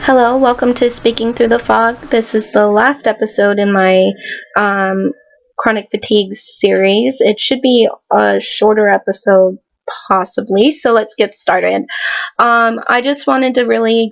Hello, welcome to Speaking Through the Fog. This is the last episode in my chronic fatigue series. It should be a shorter episode, possibly, so let's get started. I just wanted to really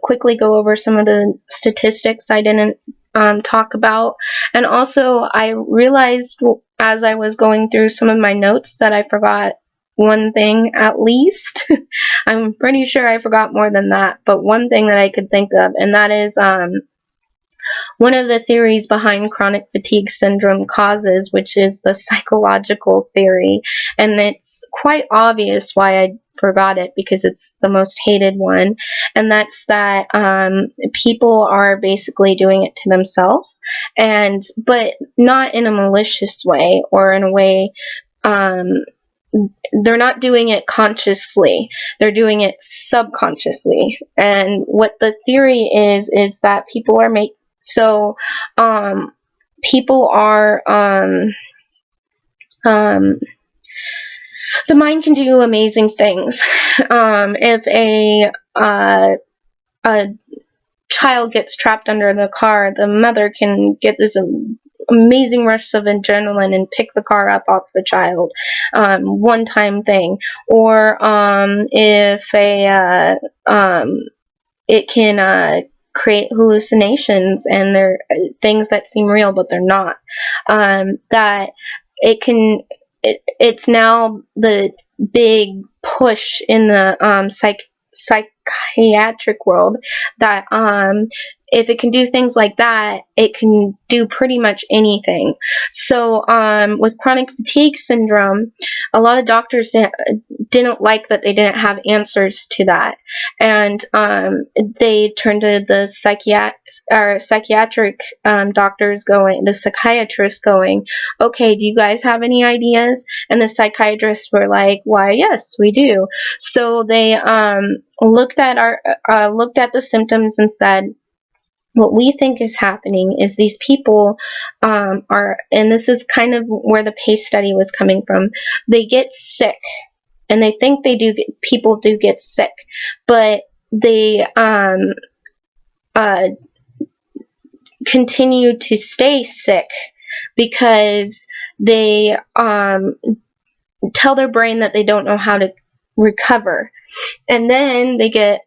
quickly go over some of the statistics I didn't talk about, and also I realized as I was going through some of my notes that I forgot one thing at least. I'm pretty sure I forgot more than that, but one thing that I could think of, and that is one of the theories behind chronic fatigue syndrome causes, which is the psychological theory. And it's quite obvious why I forgot it, because it's the most hated one. And that's that people are basically doing it to themselves, but not in a malicious way or in a way they're not doing it consciously. They're doing it subconsciously. And what the theory is that people are people are the mind can do amazing things. If a child gets trapped under the car, the mother can get this amazing rush of adrenaline and pick the car up off the child, one time thing. Or if it can create hallucinations, and they're things that seem real but they're not. That it can. It's now the big push in the psychiatric world that if it can do things like that, it can do pretty much anything. So with chronic fatigue syndrome, a lot of doctors didn't like that they didn't have answers to that, and they turned to the psychiatric doctors, the psychiatrists going, okay, do you guys have any ideas? And the psychiatrists were like, why, yes, we do. So they looked at the symptoms and said, what we think is happening is these people are, and this is kind of where the PACE study was coming from, they get sick, and they think people do get sick, but they continue to stay sick because they tell their brain that they don't know how to recover. And then they get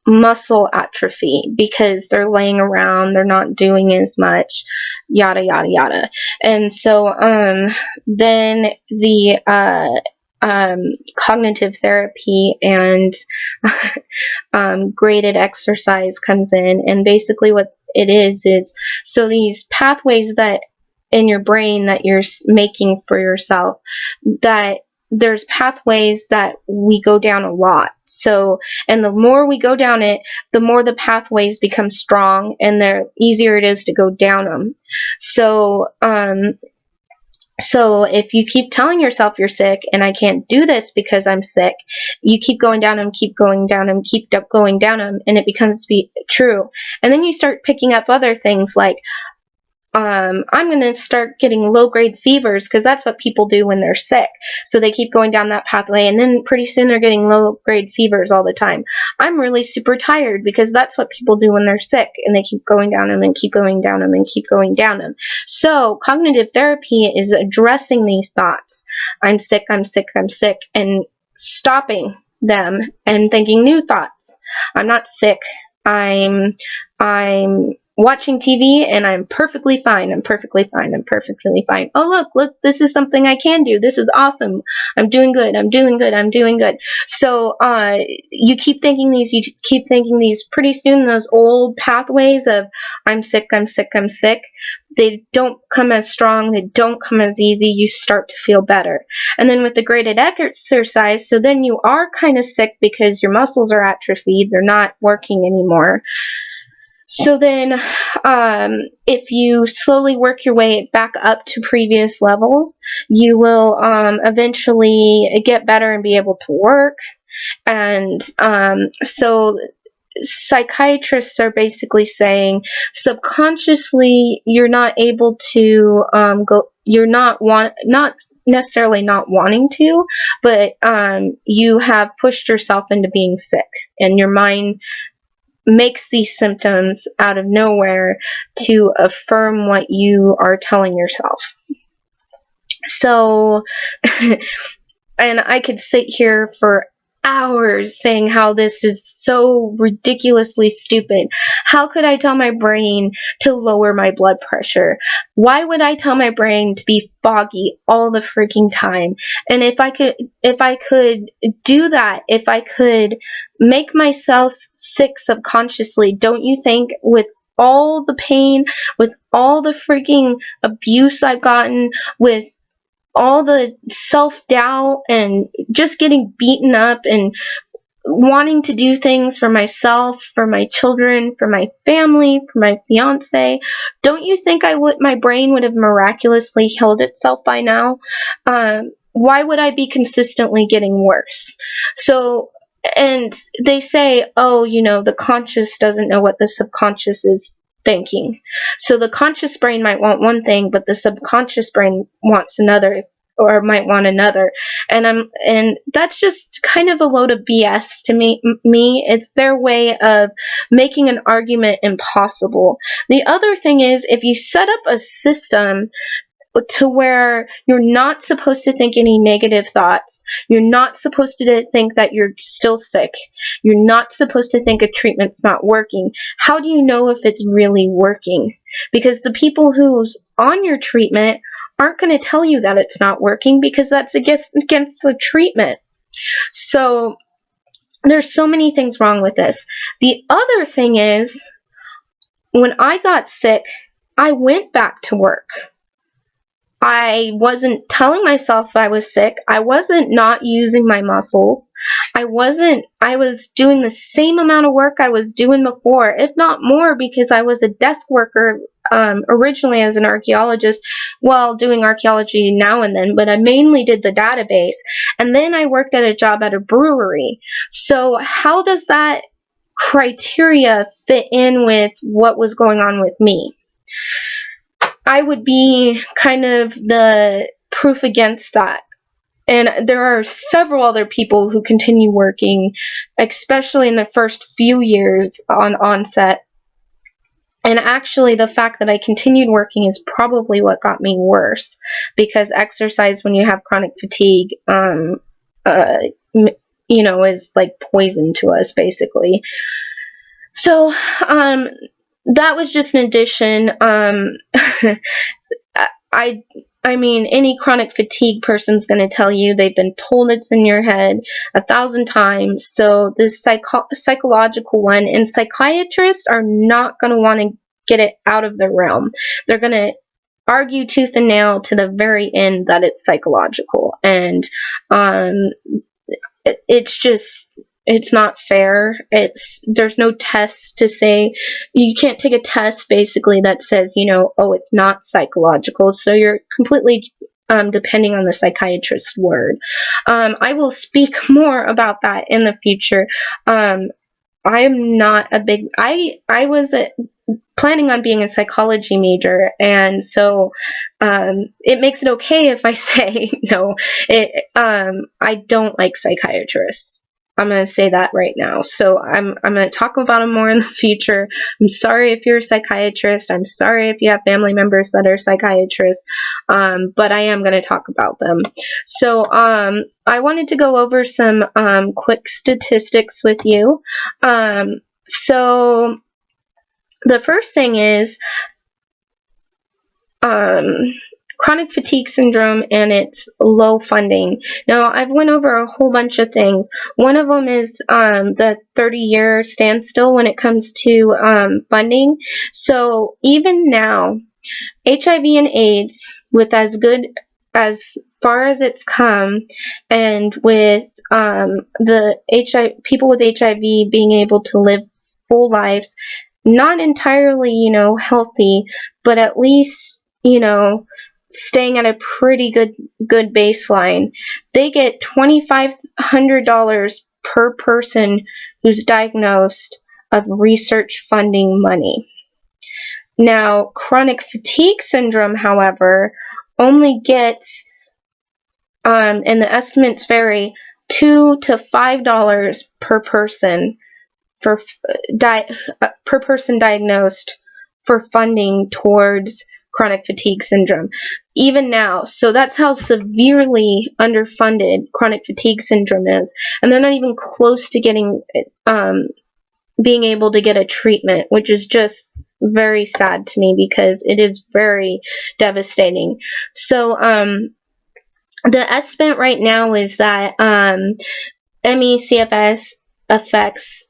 muscle atrophy because they're laying around, they're not doing as much, yada yada yada. And so then the cognitive therapy and graded exercise comes in, and basically what it is so these pathways that in your brain that you're making for yourself, that there's pathways that we go down a lot. So, and the more we go down it, the more the pathways become strong, and the easier it is to go down them. So if you keep telling yourself you're sick and I can't do this because I'm sick, you keep going down them, keep going down them, keep going down them, and it becomes true. And then you start picking up other things like, I'm going to start getting low-grade fevers, because that's what people do when they're sick. So they keep going down that pathway, and then pretty soon they're getting low-grade fevers all the time. I'm really super tired, because that's what people do when they're sick, and they keep going down them and keep going down them and keep going down them. So cognitive therapy is addressing these thoughts. I'm sick, I'm sick, I'm sick, and stopping them and thinking new thoughts. I'm not sick. I'm watching TV and I'm perfectly fine. I'm perfectly fine. I'm perfectly fine. Oh, look, this is something I can do. This is awesome. I'm doing good. I'm doing good. I'm doing good. So you keep thinking these, pretty soon those old pathways of I'm sick, I'm sick, I'm sick, they don't come as strong, they don't come as easy. You start to feel better. And then with the graded exercise, so then you are kind of sick because your muscles are atrophied, they're not working anymore. So then if you slowly work your way back up to previous levels, you will eventually get better and be able to work. And so psychiatrists are basically saying subconsciously you're not able to you're not necessarily not wanting to, but you have pushed yourself into being sick, and your mind makes these symptoms out of nowhere to affirm what you are telling yourself. So, and I could sit here for hours saying how this is so ridiculously stupid. How could I tell my brain to lower my blood pressure? Why would I tell my brain to be foggy all the freaking time? And if I could do that, if I could make myself sick subconsciously, don't you think with all the pain, with all the freaking abuse I've gotten, with all the self-doubt and just getting beaten up and wanting to do things for myself, for my children, for my family, for my fiance, don't you think my brain would have miraculously healed itself by now? Why would I be consistently getting worse? So, and they say, oh, the conscious doesn't know what the subconscious is thinking. So the conscious brain might want one thing, but the subconscious brain wants another, or might want another. And that's just kind of a load of BS to me. It's their way of making an argument impossible. The other thing is, if you set up a system to where you're not supposed to think any negative thoughts, you're not supposed to think that you're still sick, you're not supposed to think a treatment's not working, how do you know if it's really working? Because the people who's on your treatment aren't going to tell you that it's not working, because that's against the treatment. So there's so many things wrong with this. The other thing is, when I got sick, I went back to work. I wasn't telling myself I was sick. I wasn't not using my muscles. I was doing the same amount of work I was doing before, if not more, because I was a desk worker originally as an archaeologist, while doing archaeology now and then, but I mainly did the database. And then I worked at a job at a brewery. So how does that criteria fit in with what was going on with me? I would be kind of the proof against that. And there are several other people who continue working, especially in the first few years on onset. And actually, the fact that I continued working is probably what got me worse, because exercise, when you have chronic fatigue, is like poison to us, basically. So, that was just an addition. I mean, any chronic fatigue person's going to tell you they've been told it's in your head 1,000 times. So this psychological one, and psychiatrists are not going to want to get it out of the realm. They're going to argue tooth and nail to the very end that it's psychological. And it's not fair. There's no test to say, you can't take a test basically that says, oh, it's not psychological. So you're completely depending on the psychiatrist's word. I will speak more about that in the future. I was planning on being a psychology major, and so it makes it okay if I say no. I don't like psychiatrists. I'm going to say that right now. So I'm going to talk about them more in the future. I'm sorry if you're a psychiatrist. I'm sorry if you have family members that are psychiatrists. But I am going to talk about them. So I wanted to go over some quick statistics with you. So the first thing is chronic fatigue syndrome and its low funding. Now, I've went over a whole bunch of things. One of them is the 30-year standstill when it comes to funding. So even now, HIV and AIDS, with as far as it's come, and with the people with HIV being able to live full lives, not entirely, healthy, but at least, staying at a pretty good baseline. They get $2,500 per person who's diagnosed of research funding money. Now, chronic fatigue syndrome, however, only gets, and the estimates vary, $2 to $5 per person for per person diagnosed for funding towards chronic fatigue syndrome, even now. So that's how severely underfunded chronic fatigue syndrome is, and they're not even close to getting being able to get a treatment, which is just very sad to me because it is very devastating. So the estimate right now is that ME/CFS affects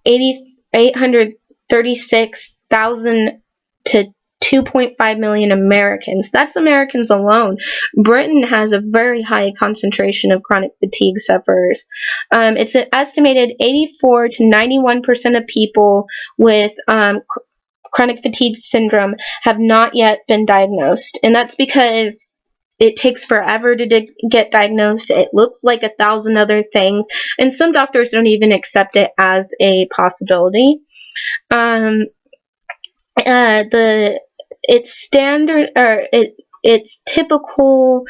836,000 to 2.5 million Americans. That's Americans alone. Britain has a very high concentration of chronic fatigue sufferers. It's an estimated 84 to 91% of people with chronic fatigue syndrome have not yet been diagnosed. And that's because it takes forever to get diagnosed. It looks like 1,000 other things, and some doctors don't even accept it as a possibility. It's typical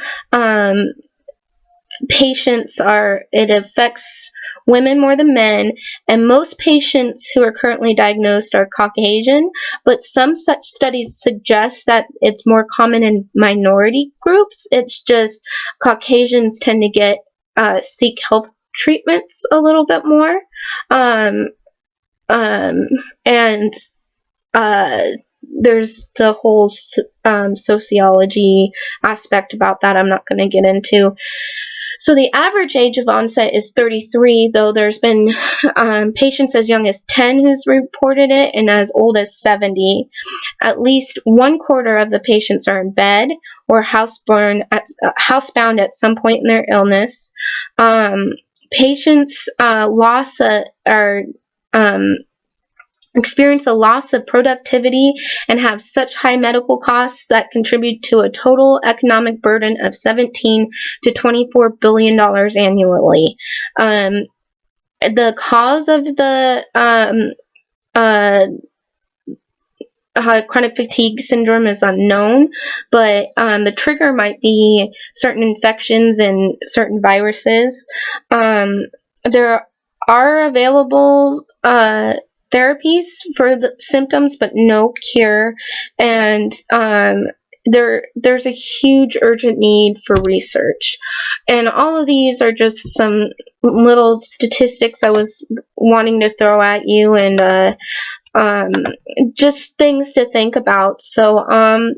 patients it affects women more than men, and most patients who are currently diagnosed are Caucasian, but some such studies suggest that it's more common in minority groups. It's just Caucasians tend to seek health treatments a little bit more, and there's the whole sociology aspect about that I'm not going to get into. So the average age of onset is 33, though there's been patients as young as 10 who's reported it and as old as 70. At least 1/4 of the patients are in bed or housebound at some point in their illness. Patients experience a loss of productivity and have such high medical costs that contribute to a total economic burden of $17 to $24 billion annually. The cause of the chronic fatigue syndrome is unknown, but the trigger might be certain infections and certain viruses. There are available therapies for the symptoms, but no cure, and there's a huge urgent need for research. And all of these are just some little statistics I was wanting to throw at you, and just things to think about. So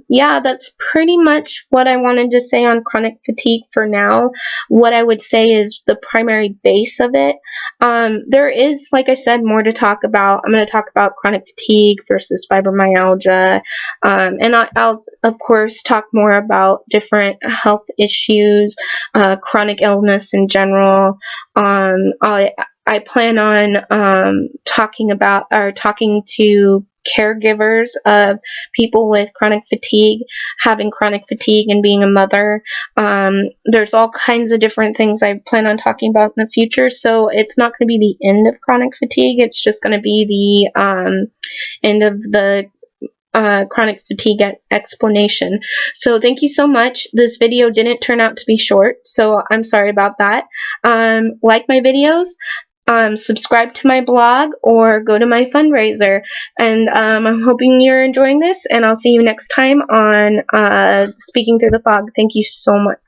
yeah, that's pretty much what I wanted to say on chronic fatigue for now. What I would say is the primary base of it. There is, like I said, more to talk about. I'm going to talk about chronic fatigue versus fibromyalgia, and I'll of course talk more about different health issues, chronic illness in general. I plan on talking to caregivers of people with chronic fatigue, having chronic fatigue, and being a mother. There's all kinds of different things I plan on talking about in the future, so it's not going to be the end of chronic fatigue. It's just going to be the end of the chronic fatigue explanation. So thank you so much. This video didn't turn out to be short, so I'm sorry about that. Like my videos, subscribe to my blog, or go to my fundraiser. And I'm hoping you're enjoying this, and I'll see you next time on Speaking Through the Fog. Thank you so much.